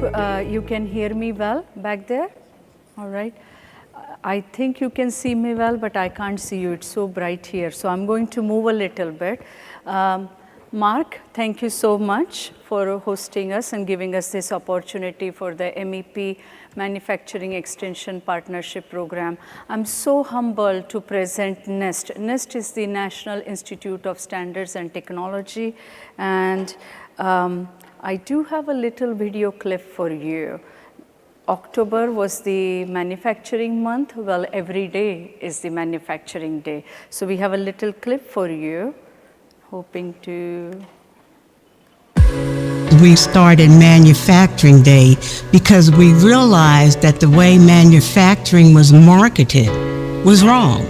you can hear me well back there. All right. I think you can see me well, but I can't see you. It's so bright here. So I'm going to move a little bit. Mark, thank you so much for hosting us and giving us this opportunity for the MEP Manufacturing Extension Partnership Program. I'm so humbled to present NIST. NIST is the National Institute of Standards and Technology, and I do have a little video clip for you. October was the manufacturing month. Well, every day is the manufacturing day. So we have a little clip for you, hoping to. We started Manufacturing Day because we realized that the way manufacturing was marketed was wrong.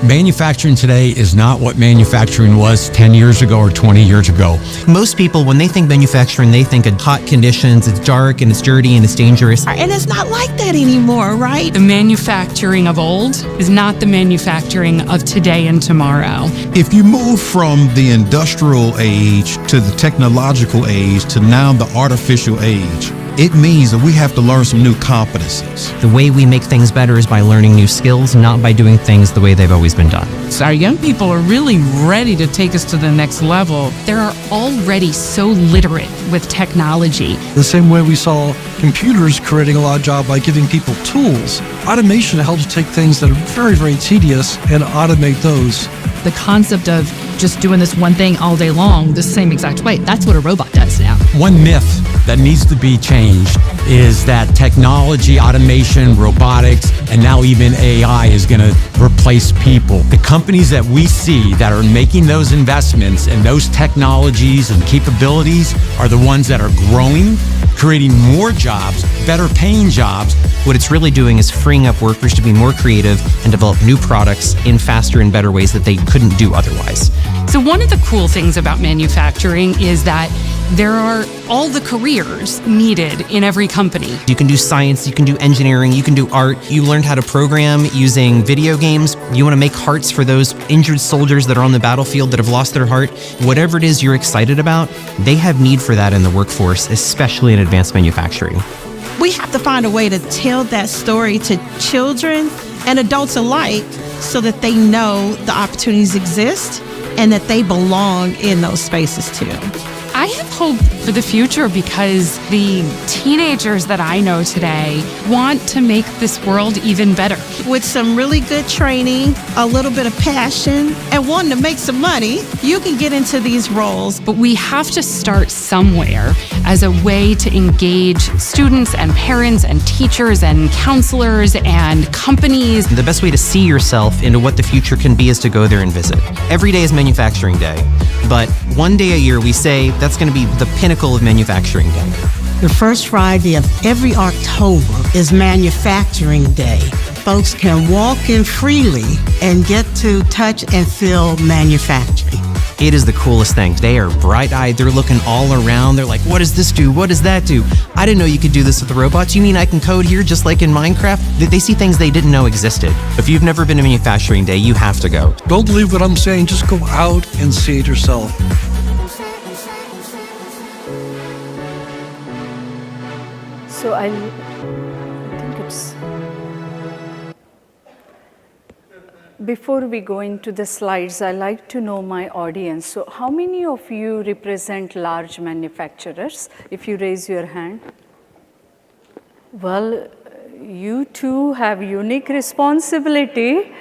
Manufacturing today is not what manufacturing was 10 years ago or 20 years ago. Most people, when they think manufacturing, they think of hot conditions, it's dark and it's dirty and it's dangerous. And it's not like that anymore, right? The manufacturing of old is not the manufacturing of today and tomorrow. If you move from the industrial age to the technological age to now the artificial age, it means that we have to learn some new competencies. The way we make things better is by learning new skills, not by doing things the way they've always been done. So our young people are really ready to take us to the next level. They're already so literate with technology. The same way we saw computers creating a lot of jobs by giving people tools, automation helps take things that are very, very tedious and automate those. The concept of just doing this one thing all day long the same exact way, that's what a robot does now. One myth that needs to be changed is that technology, automation, robotics, and now even AI is going to replace people. The companies that we see that are making those investments in those technologies and capabilities are the ones that are growing, creating more jobs, better paying jobs. What it's really doing is freeing up workers to be more creative and develop new products in faster and better ways that they couldn't do otherwise. So one of the cool things about manufacturing is that there are all the careers needed in every company. You can do science, you can do engineering, you can do art. You learned how to program using video games. You want to make hearts for those injured soldiers that are on the battlefield that have lost their heart. Whatever it is you're excited about, they have need for that in the workforce, especially in advanced manufacturing. We have to find a way to tell that story to children and adults alike so that they know the opportunities exist and that they belong in those spaces too. I have hope for the future because the teenagers that I know today want to make this world even better. With some really good training, a little bit of passion, and wanting to make some money, you can get into these roles. But we have to start somewhere as a way to engage students and parents and teachers and counselors and companies. The best way to see yourself into what the future can be is to go there and visit. Every day is Manufacturing Day, but one day a year we say that's going to be the pinnacle of Manufacturing Day. The first Friday of every October is Manufacturing Day. Folks can walk in freely and get to touch and feel manufacturing. It is the coolest thing. They are bright-eyed. They're looking all around. They're like, what does this do? What does that do? I didn't know you could do this with the robots. You mean I can code here just like in Minecraft? They see things they didn't know existed. If you've never been to Manufacturing Day, you have to go. Don't believe what I'm saying, just go out and see it yourself. So I think it's, before we go into the slides, I like to know my audience. So how many of you represent large manufacturers? If you raise your hand. Well, you too have unique responsibility.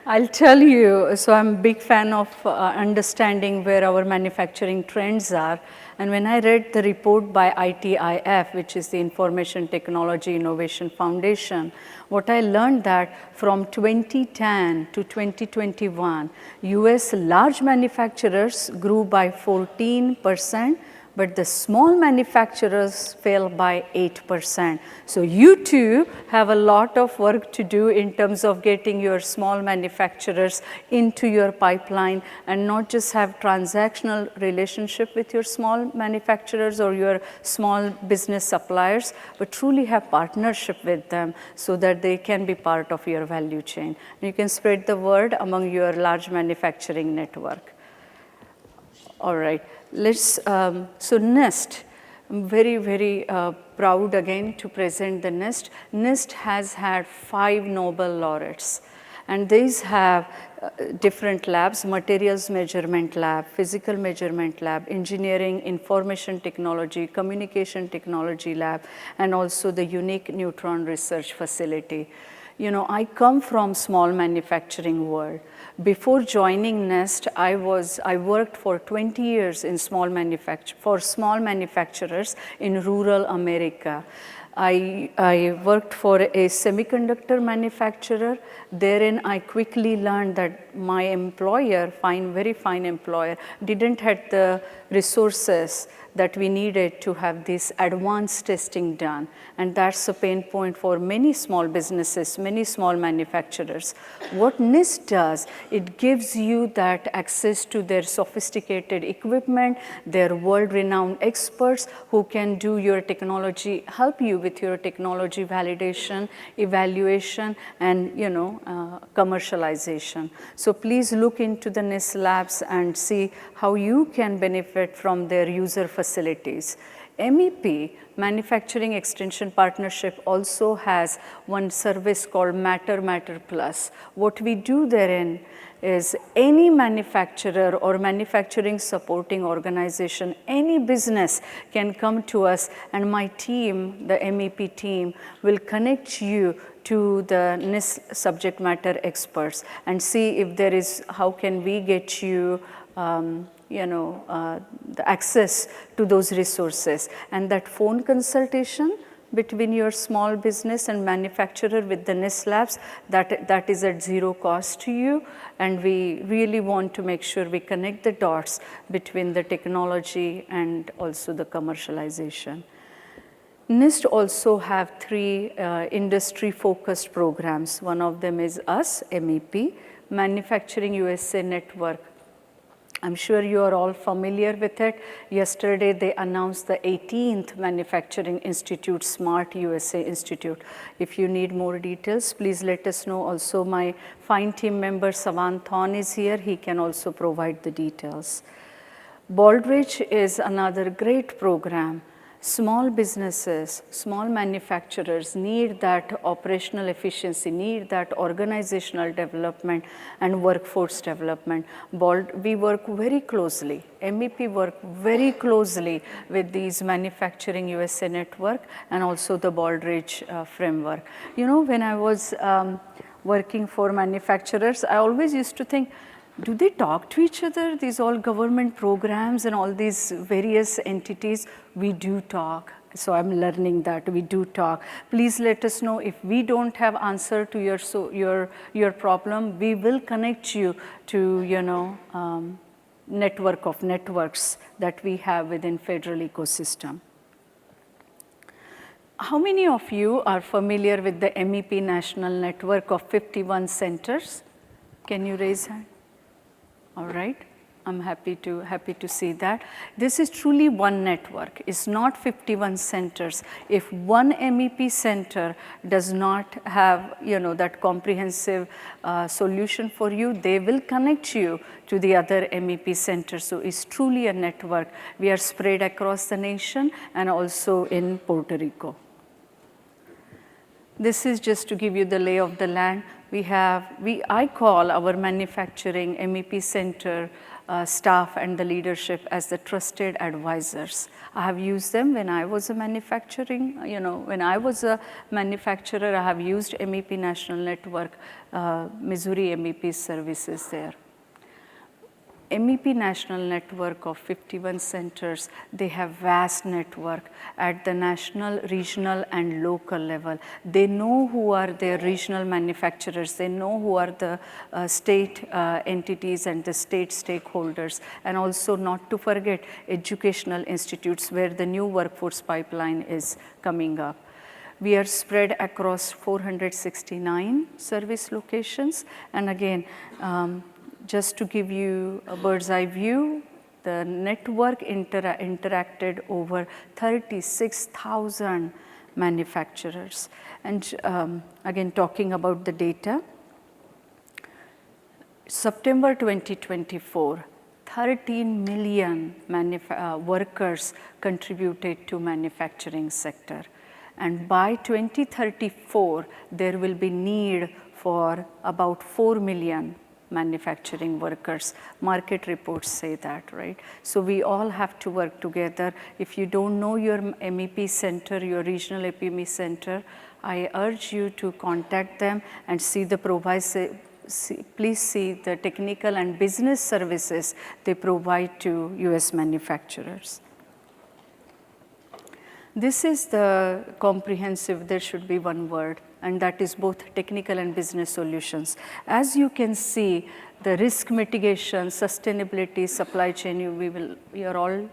I'll tell you, so I'm a big fan of understanding where our manufacturing trends are. And when I read the report by ITIF, which is the Information Technology Innovation Foundation, what I learned that from 2010 to 2021, US large manufacturers grew by 14%, but the small manufacturers fell by 8%. So you too have a lot of work to do in terms of getting your small manufacturers into your pipeline and not just have transactional relationship with your small manufacturers or your small business suppliers, but truly have partnership with them so that they can be part of your value chain. And you can spread the word among your large manufacturing network. All right. Let's, so NIST, I'm very, very proud again to present the NIST. NIST has had 5 Nobel laureates, and these have different labs: materials measurement lab, physical measurement lab, engineering, information technology, communication technology lab, and also the unique neutron research facility. You know, I come from small manufacturing world. Before joining NIST, I worked for 20 years in small manufacturers in rural America. I worked for a semiconductor manufacturer. Therein, I quickly learned that my employer, very fine employer, didn't have the resources that we needed to have this advanced testing done. And that's a pain point for many small businesses, many small manufacturers. What NIST does, it gives you that access to their sophisticated equipment, their world-renowned experts who can do your technology, help you with your technology validation, evaluation, and commercialization. So please look into the NIST labs and see how you can benefit from their user facilities. MEP, Manufacturing Extension Partnership, also has one service called Matter Plus. What we do therein is any manufacturer or manufacturing supporting organization, any business can come to us, and my team, the MEP team, will connect you to the NIST subject matter experts and see if there is, how can we get you the access to those resources. And that phone consultation between your small business and manufacturer with the NIST labs, that is at zero cost to you. And we really want to make sure we connect the dots between the technology and also the commercialization. NIST also have 3 industry-focused programs. One of them is us, MEP, Manufacturing USA Network. I'm sure you are all familiar with it. Yesterday, they announced the 18th Manufacturing Institute, Smart USA Institute. If you need more details, please let us know. Also, my fine team member, Savan Thon, is here. He can also provide the details. Baldrige is another great program. Small businesses, small manufacturers need that operational efficiency, need that organizational development and workforce development. We work very closely, MEP work very closely with these Manufacturing USA Network and also the Baldrige framework. You know, when I was working for manufacturers, I always used to think, do they talk to each other? These all government programs and all these various entities, we do talk. So I'm learning that we do talk. Please let us know if we don't have answer to your problem. We will connect you to network of networks that we have within federal ecosystem. How many of you are familiar with the MEP National Network of 51 centers? Can you raise hand? All right, I'm happy to see that. This is truly one network. It's not 51 centers. If one MEP center does not have that comprehensive solution for you, they will connect you to the other MEP centers. So it's truly a network. We are spread across the nation and also in Puerto Rico. This is just to give you the lay of the land. I call our manufacturing MEP center staff and the leadership as the trusted advisors. I have used them when I was a manufacturing, when I was a manufacturer, I have used MEP National Network, Missouri MEP services there. MEP National Network of 51 centers, they have vast network at the national, regional, and local level. They know who are their regional manufacturers. They know who are the state entities and the state stakeholders. And also not to forget educational institutes where the new workforce pipeline is coming up. We are spread across 469 service locations. And again, just to give you a bird's eye view, the network interacted over 36,000 manufacturers. And again, talking about the data, September 2024, 13 million workers contributed to manufacturing sector. And by 2034, there will be need for about 4 million manufacturing workers. Market reports say that, right? So we all have to work together. If you don't know your MEP center, your regional MEP center, I urge you to contact them and see the please see the technical and business services they provide to US manufacturers. This is the comprehensive, there should be one word, and that is both technical and business solutions. As you can see, the risk mitigation, sustainability, supply chain, you all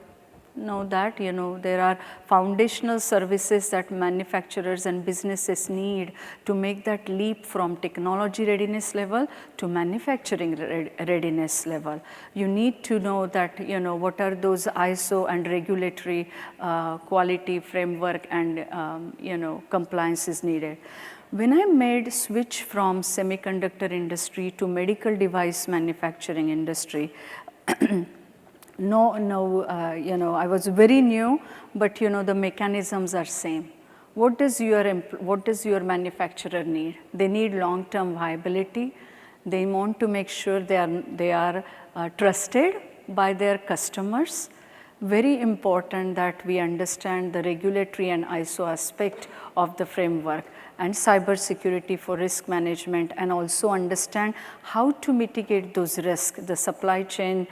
know that, there are foundational services that manufacturers and businesses need to make that leap from technology readiness level to manufacturing readiness level. You need to know that, what are those ISO and regulatory quality framework and, compliance is needed. When I made switch from semiconductor industry to medical device manufacturing industry, I was very new, but the mechanisms are same. What does your manufacturer need? They need long-term viability. They want to make sure they are trusted by their customers. Very important that we understand the regulatory and ISO aspect of the framework and cybersecurity for risk management, and also understand how to mitigate those risks, the supply chain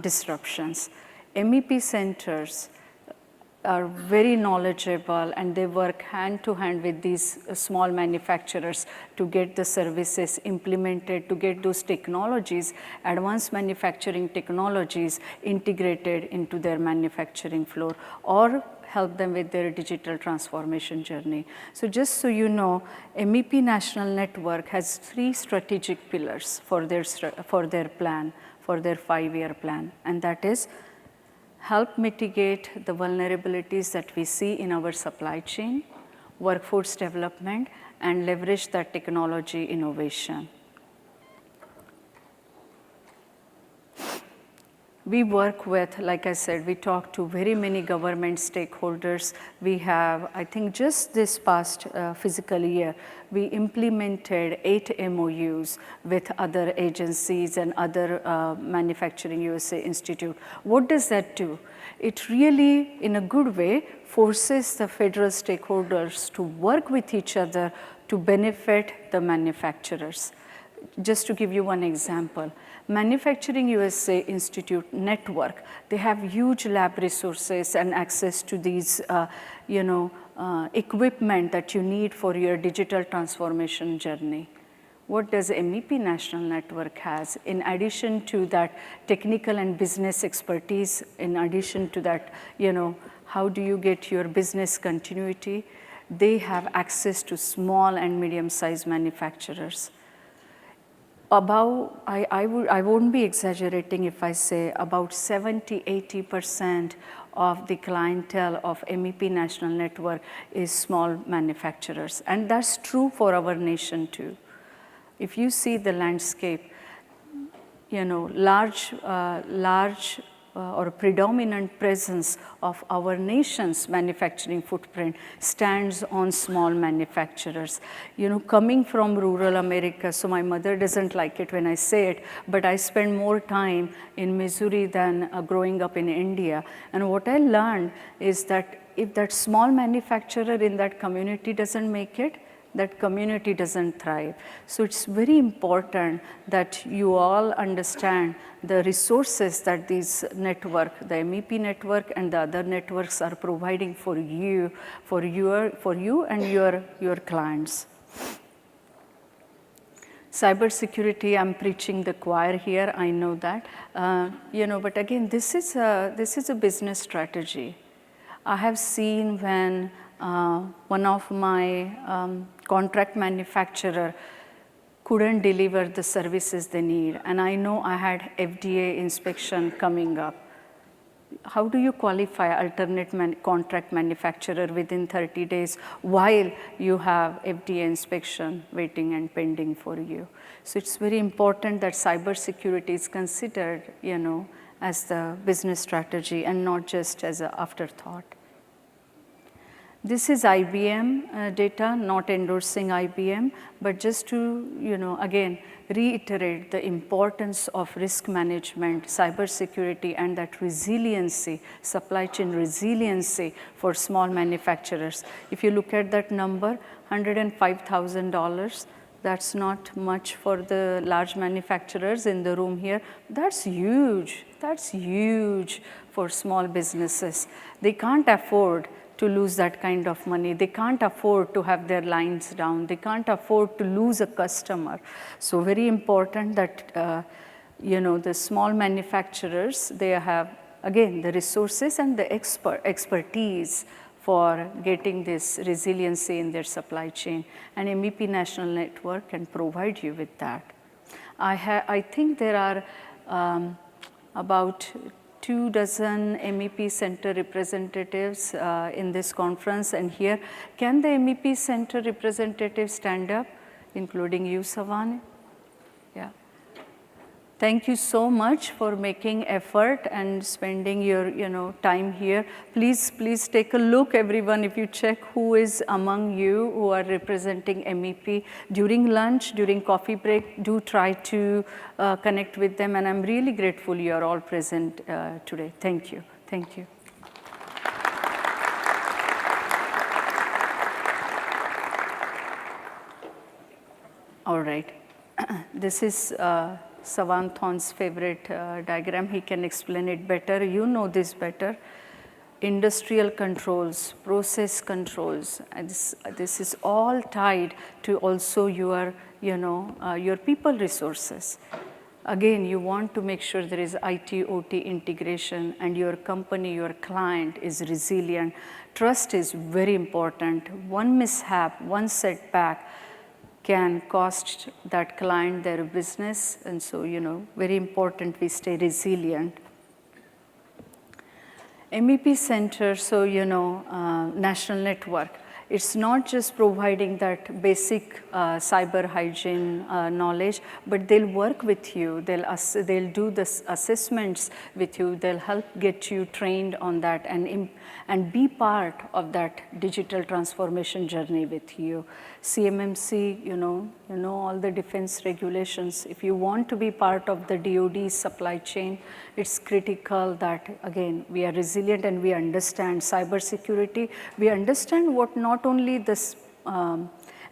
disruptions. MEP centers are very knowledgeable, and they work hand to hand with these small manufacturers to get the services implemented, to get those technologies, advanced manufacturing technologies integrated into their manufacturing floor, or help them with their digital transformation journey. So just so you know, MEP National Network has 3 strategic pillars for their plan, for their 5-year plan, and that is help mitigate the vulnerabilities that we see in our supply chain, workforce development, and leverage that technology innovation. We work with, like I said, we talk to very many government stakeholders. We have, I think just this past fiscal year, we implemented 8 MOUs with other agencies and other Manufacturing USA Institute. What does that do? It really, in a good way, forces the federal stakeholders to work with each other to benefit the manufacturers. Just to give you one example, Manufacturing USA Institute network, they have huge lab resources and access to these, equipment that you need for your digital transformation journey. What does MEP National Network has? In addition to that technical and business expertise, in addition to that, how do you get your business continuity? They have access to small and medium-sized manufacturers. I won't be exaggerating if I say about 70–80% of the clientele of MEP National Network is small manufacturers, and that's true for our nation too. If you see the landscape, large or predominant presence of our nation's manufacturing footprint stands on small manufacturers. Coming from rural America, so my mother doesn't like it when I say it, but I spend more time in Missouri than growing up in India. And what I learned is that if that small manufacturer in that community doesn't make it, that community doesn't thrive. So it's very important that you all understand the resources that these network, the MEP network and the other networks are providing for you and your clients. Cybersecurity, I'm preaching the choir here, I know that. But again, this is a business strategy. I have seen when one of my contract manufacturer couldn't deliver the services they need, and I know I had FDA inspection coming up. how do you qualify alternate contract manufacturer within 30 days while you have FDA inspection waiting and pending for you? So it's very important that cybersecurity is considered, as the business strategy and not just as an afterthought. This is IBM data, not endorsing IBM, but just to, again, reiterate the importance of risk management, cybersecurity, and that resiliency, supply chain resiliency for small manufacturers. If you look at that number, $105,000, that's not much for the large manufacturers in the room here. That's huge. That's huge for small businesses. They can't afford to lose that kind of money. They can't afford to have their lines down. They can't afford to lose a customer. So very important that, the small manufacturers, they have, again, the resources and the expertise for getting this resiliency in their supply chain. And MEP National Network can provide you with that. I think there are about 24 MEP Center representatives in this conference, and here, can the MEP Center representatives stand up, including you, Savan? Yeah. Thank you so much for making effort and spending your, time here. Please take a look, everyone, if you check who is among you who are representing MEP. During lunch, during coffee break, do try to connect with them, and I'm really grateful you are all present today. Thank you. Thank you. All right. This is Savan Thon's favorite diagram. He can explain it better. You know this better. Industrial controls, process controls. And this is all tied to also your, your people resources. Again, you want to make sure there is IT, OT integration, and your company, your client is resilient. Trust is very important. One mishap, one setback can cost that client their business, and so, very important we stay resilient. MEP Center, so, national network. It's not just providing that basic cyber hygiene knowledge, but they'll work with you. They'll do the assessments with you. They'll help get you trained on that and be part of that digital transformation journey with you. CMMC, you know all the defense regulations. If you want to be part of the DoD supply chain, it's critical that, again, we are resilient and we understand cybersecurity. We understand what not only this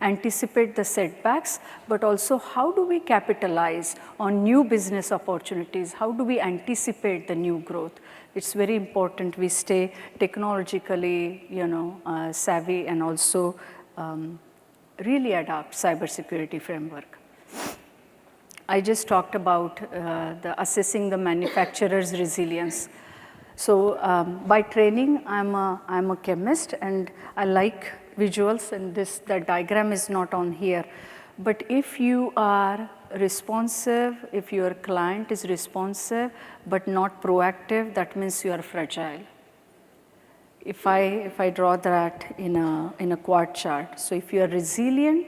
anticipate the setbacks, but also how do we capitalize on new business opportunities? How do we anticipate the new growth? It's very important we stay technologically, savvy, and also really adopt cybersecurity framework. I just talked about assessing the manufacturer's resilience. So by training, I'm a chemist, and I like visuals, and the diagram is not on here. But if you are responsive, if your client is responsive but not proactive, that means you are fragile. If I draw that in a quad chart, so if you are resilient,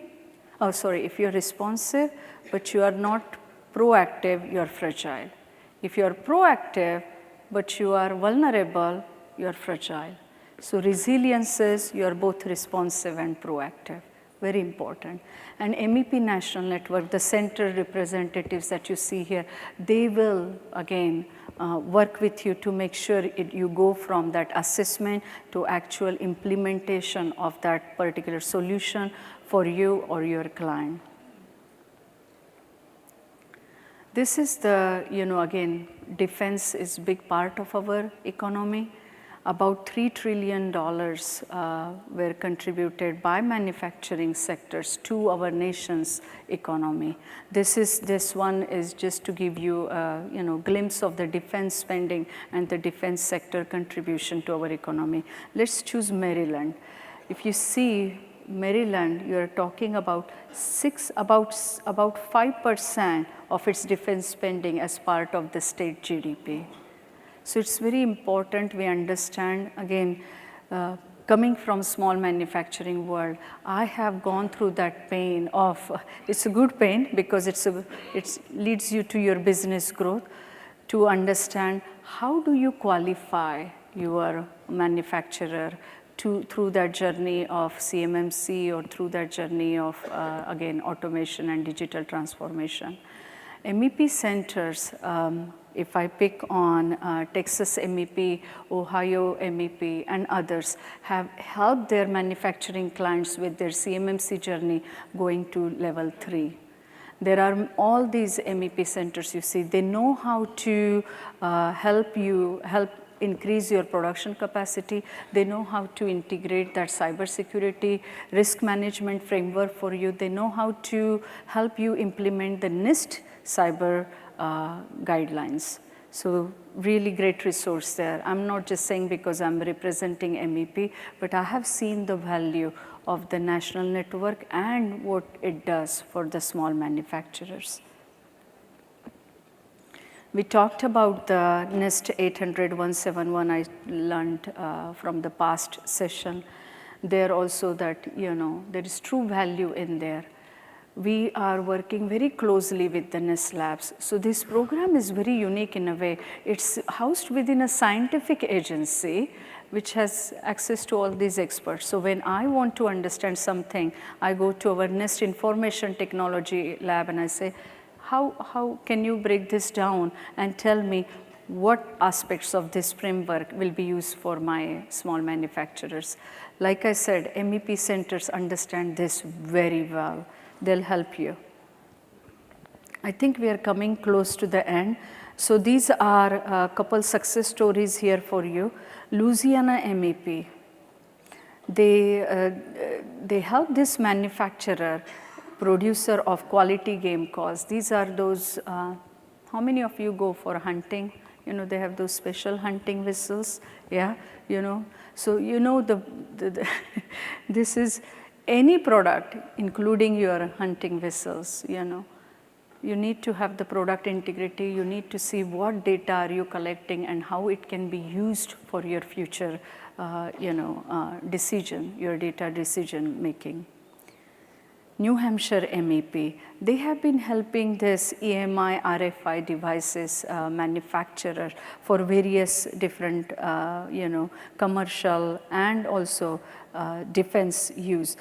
if you are responsive but you are not proactive, you are fragile. If you are proactive but you are vulnerable, you are fragile. So resilience is you are both responsive and proactive. Very important. And MEP National Network, the center representatives that you see here, they will again work with you to make sure you go from that assessment to actual implementation of that particular solution for you or your client. This is the, again, defense is big part of our economy. About $3 trillion were contributed by manufacturing sectors to our nation's economy. This one is just to give you a glimpse of the defense spending and the defense sector contribution to our economy. Let's choose Maryland. If you see Maryland, you're talking about 5% of its defense spending as part of the state GDP. So it's very important we understand, again, coming from small manufacturing world, I have gone through that pain of, it's a good pain because it leads you to your business growth, to understand how do you qualify your manufacturer through that journey of CMMC or through that journey of, again, automation and digital transformation. MEP centers, if I pick on Texas MEP, Ohio MEP, and others, have helped their manufacturing clients with their CMMC journey going to level 3. There are all these MEP centers you see, they know how to help increase your production capacity. They know how to integrate that cybersecurity risk management framework for you. They know how to help you implement the NIST cyber guidelines. So really great resource there. I'm not just saying because I'm representing MEP, but I have seen the value of the national network and what it does for the small manufacturers. We talked about the NIST 800-171 I learned from the past session. There also that, there is true value in there. We are working very closely with the NIST labs. So this program is very unique in a way. It's housed within a scientific agency which has access to all these experts. So when I want to understand something, I go to our NIST Information Technology Lab and I say, how can you break this down and tell me what aspects of this framework will be used for my small manufacturers? Like I said, MEP centers understand this very well. They'll help you. I think we are coming close to the end. So these are a couple success stories here for you. Louisiana MEP, they help this manufacturer, producer of quality game calls. These are those, how many of you go for hunting? They have those special hunting whistles, yeah, So this is any product, including your hunting whistles, You need to have the product integrity, you need to see what data are you collecting and how it can be used for your future, decision, your data decision making. New Hampshire MEP, they have been helping this EMI, RFI devices manufacturer for various different, commercial and also defense use.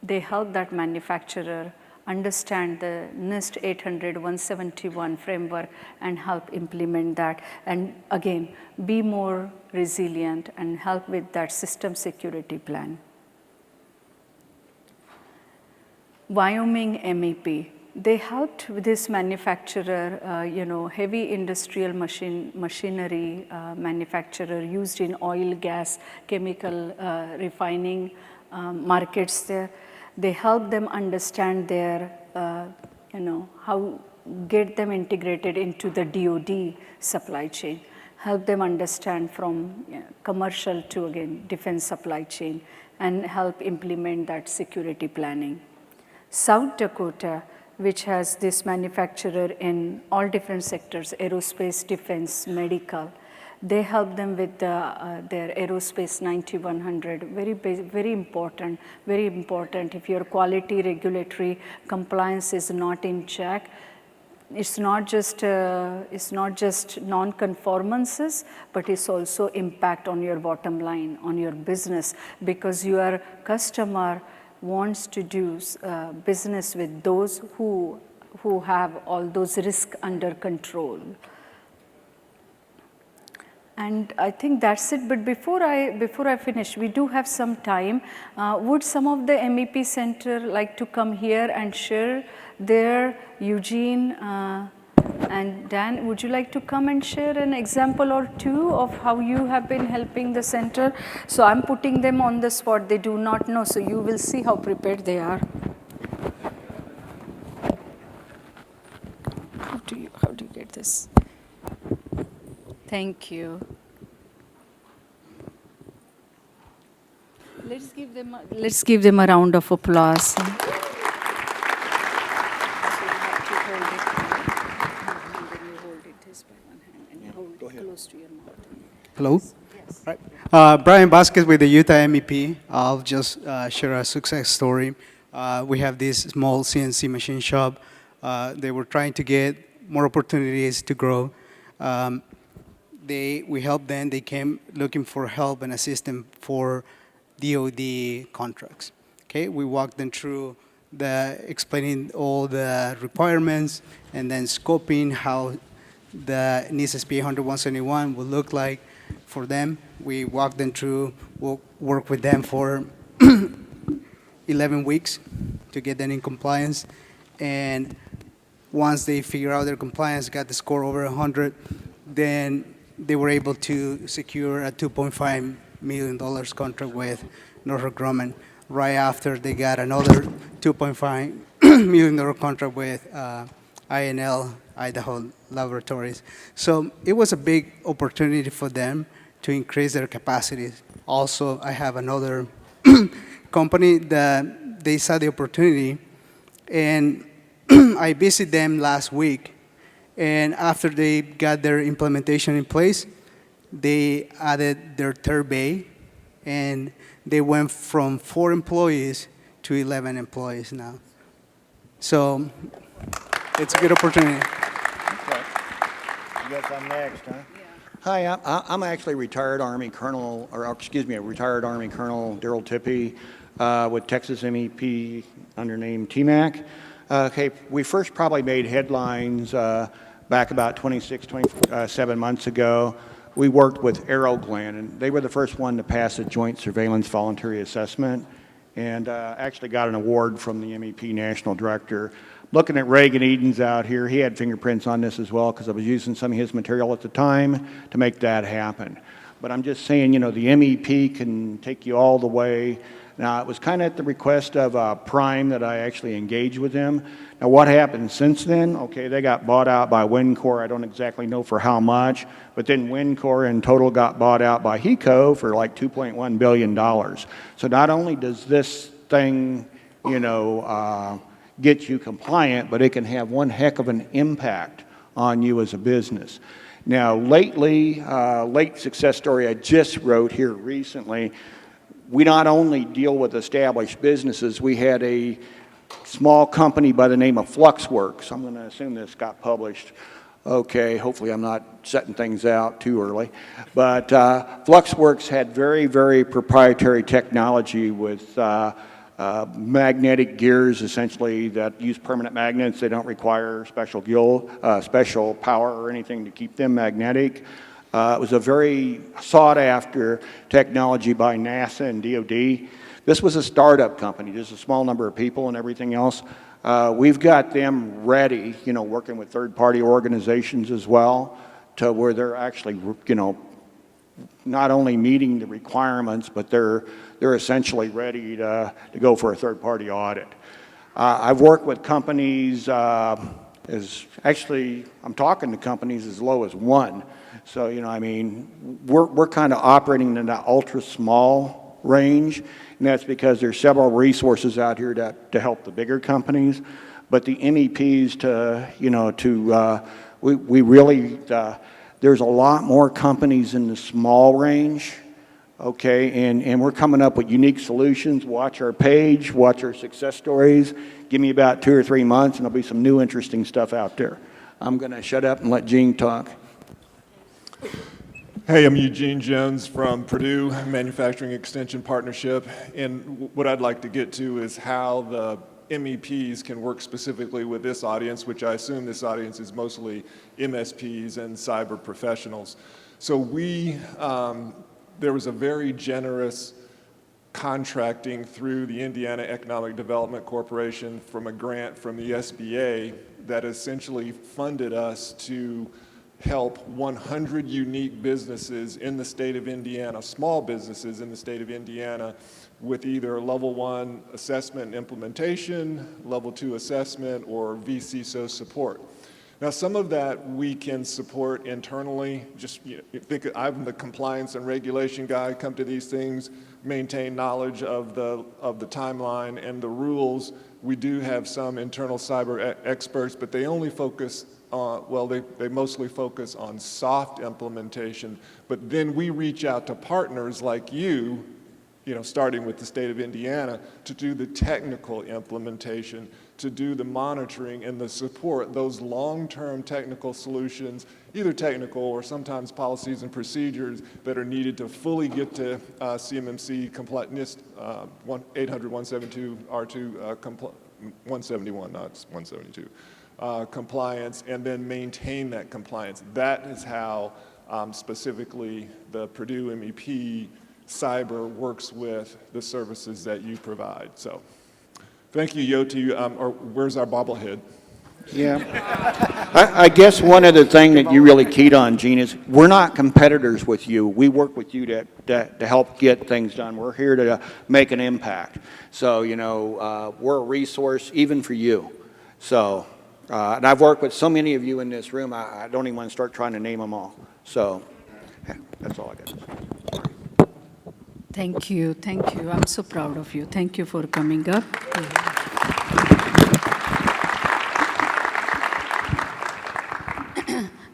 They help that manufacturer understand the NIST 800-171 framework and help implement that. And again, be more resilient and help with that system security plan. Wyoming MEP, they helped with this manufacturer, heavy industrial machinery manufacturer used in oil, gas, chemical refining markets there. They help them understand their, how get them integrated into the DoD supply chain, help them understand from commercial to, again, defense supply chain, and help implement that security planning. South Dakota, which has this manufacturer in all different sectors, aerospace, defense, medical, they help them with their aerospace 9100, very important, very important. If your quality regulatory compliance is not in check, it's not just non-conformances, but it's also impact on your bottom line, on your business, because your customer wants to do business with those who have all those risks under control. And I think that's it. But before I finish, we do have some time. Would some of the MEP Center like to come here and share their, Eugene and Dan, would you like to come and share an example or two of how you have been helping the center? So I'm putting them on the spot. They do not know, so you will see how prepared they are. How do you get this? Thank you. Let's give them a round of applause. Close to your mouth. Hello? Right. Brian Vasquez with the Utah MEP. I'll just share a success story. We have this small CNC machine shop. They were trying to get more opportunities to grow. We helped them. They came looking for help and assistance for DoD contracts. Okay, we walked them through explaining all the requirements and then scoping how the NIST SP 100-171 will look like for them. We walked them through, we'll work with them for 11 weeks to get them in compliance. And once they figure out their compliance, got the score over 100, then they were able to secure a $2.5 million contract with Northrop Grumman. Right after, they got another $2.5 million contract with INL, Idaho Laboratories. So it was a big opportunity for them to increase their capacities. Also, I have another company that they saw the opportunity, and I visited them last week. And after they got their implementation in place, they added their third bay, and they went from 4 employees to 11 employees now. So it's a good opportunity. Okay. You guess I'm next, huh? Yeah. Hi, I'm actually retired Army Colonel, a retired Army Colonel Daryl Tippy with Texas MEP under name TMAC. Okay, we first probably made headlines back about 27 months ago. We worked with Aerogland, and they were the first one to pass a joint surveillance voluntary assessment, and actually got an award from the MEP National Director. Looking at Reagan Edens out here, he had fingerprints on this as well because I was using some of his material at the time to make that happen. But I'm just saying, you know, the MEP can take you all the way. Now, it was kind of at the request of Prime that I actually engaged with them. Now, what happened since then? Okay, they got bought out by Wincor. I don't exactly know for how much, but then Wincor in total got bought out by HECO for like $2.1 billion. So not only does this thing, you know, get you compliant, but it can have one heck of an impact on you as a business. Now, lately, late success story I just wrote here recently, we not only deal with established businesses, we had a small company by the name of Fluxworks. I'm going to assume this got published. Okay, hopefully I'm not setting things out too early. But Fluxworks had very, very proprietary technology with magnetic gears, essentially, that use permanent magnets. They don't require special power or anything to keep them magnetic. It was a very sought-after technology by NASA and DoD. This was a startup company, just a small number of people and everything else. We've got them ready, you know, working with third-party organizations as well, to where they're actually, you know, not only meeting the requirements, but they're essentially ready to go for a third-party audit. I've worked with companies, I'm talking to companies as low as 1. So, you know, I mean, we're kind of operating in that ultra-small range, and that's because there's several resources out here to help the bigger companies. But the MEPs we really, there's a lot more companies in the small range, okay, and we're coming up with unique solutions. Watch our page, watch our success stories. Give me about 2 or 3 months, and there'll be some new interesting stuff out there. I'm going to shut up and let Gene talk. Hey, I'm Eugene Jones from Purdue Manufacturing Extension Partnership, and what I'd like to get to is how the MEPs can work specifically with this audience, which I assume this audience is mostly MSPs and cyber professionals. So there was a very generous contracting through the Indiana Economic Development Corporation from a grant from the SBA that essentially funded us to help 100 unique businesses in the state of Indiana, small businesses in the state of Indiana, with either level 1 assessment and implementation, level 2 assessment, or vCISO support. Now, some of that we can support internally. Just think I'm the compliance and regulation guy, come to these things, maintain knowledge of the timeline and the rules. We do have some internal cyber experts, but they only focus on, they mostly focus on soft implementation. But then we reach out to partners like you, starting with the state of Indiana, to do the technical implementation, to do the monitoring and the support, those long-term technical solutions, either technical or sometimes policies and procedures that are needed to fully get to CMMC compliance, 800-172 R2 171, not 172, compliance, and then maintain that compliance. That is how specifically the Purdue MEP Cyber works with the services that you provide. So. Thank you, Jyoti. Or where's our bobblehead? Yeah. I guess one other thing that you really keyed on, Gene, is we're not competitors with you. We work with you to help get things done. We're here to make an impact. So, we're a resource even for you. So, and I've worked with so many of you in this room, I don't even want to start trying to name them all. So, that's all I got to say. Thank you. Thank you. I'm so proud of you. Thank you for coming up.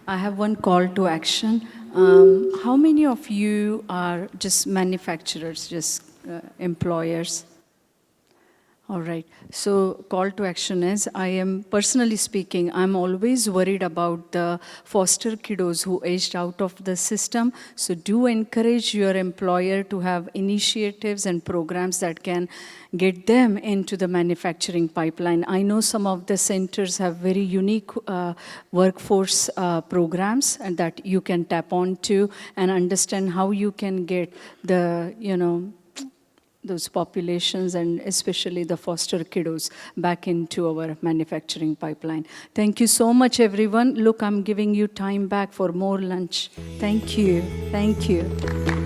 I have one call to action. How many of you are just manufacturers, just employers? All right. So call to action is, I am personally speaking, I'm always worried about the foster kiddos who aged out of the system. So do encourage your employer to have initiatives and programs that can get them into the manufacturing pipeline. I know some of the centers have very unique workforce programs and that you can tap onto and understand how you can get the, those populations and especially the foster kiddos back into our manufacturing pipeline. Thank you so much, everyone. Look, I'm giving you time back for more lunch. Thank you. Thank you.